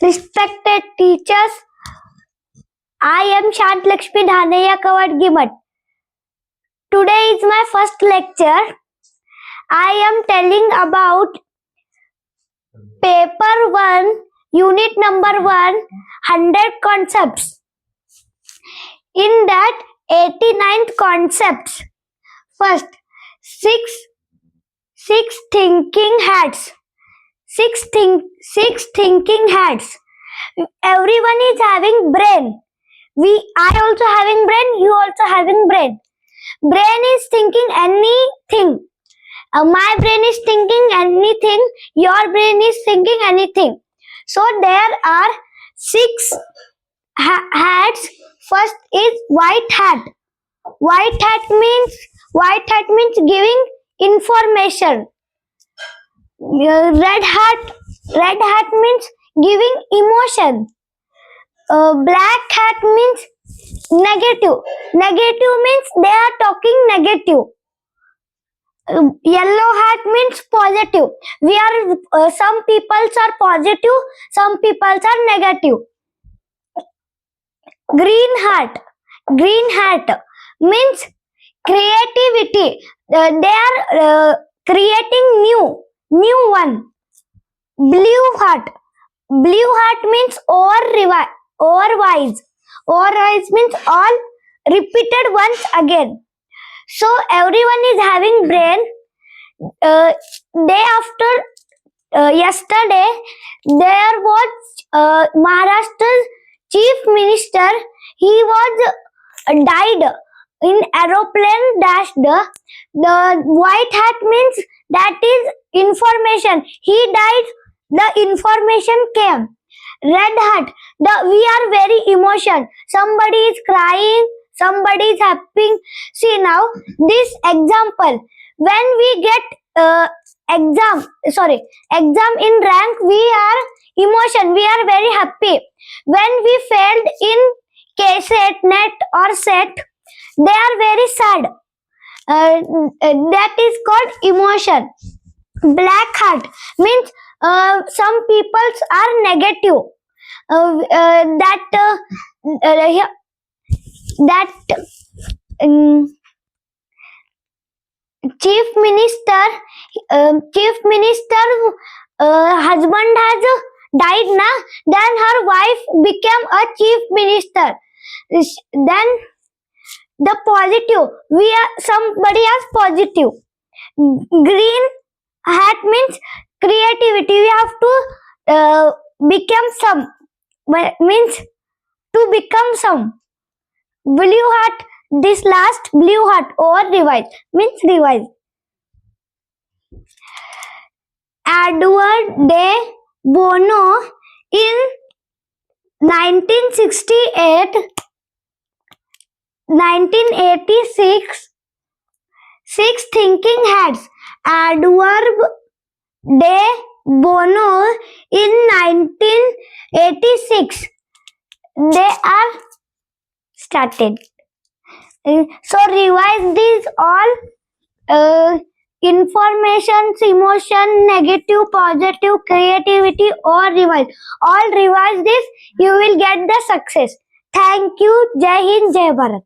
Respected teachers, I am Shantlaxmi Gimat. Today is my first lecture. I am telling about paper 1, unit number 1, 100 concepts. In that, 89 concepts. First, six thinking hats. Six thinking hats. Everyone is having brain. I also having brain. You also having brain. Brain is thinking anything. My brain is thinking anything. Your brain is thinking anything. So there are 6 hats. First is white hat. White hat means giving information. Red hat means giving emotion. Black hat means negative. Negative means they are talking negative. Yellow hat means positive. We are some people are positive, some people are negative. Green hat means creativity. They are creating new one. Blue hat means overwise. Overwise means all repeated once again. So everyone is having brain. Day after yesterday, there was Maharashtra's chief minister. He was died in aeroplane dashed. The white hat means that is information. He died. The information came. Red hat. We are very emotion. Somebody is crying. Somebody is happy. See now this example. When we get exam in rank, we are emotion. We are very happy. When we failed in KSET, NET or SET, they are very sad. That is called emotion. Black hat means some peoples are negative. Chief minister husband has died na, then her wife became a chief minister. Then the positive, somebody is positive. Green hat means creativity. We have to become some, means to become some. Blue hat, this last blue hat or revise means revise. Edward de Bono in 1968, 1986, 6 thinking hats. Edward de Bono in 1986. They are started. So revise these all informations, emotion, negative, positive, creativity, or revise. All revise this, you will get the success. Thank you. Jai Hind, Jai Bharat.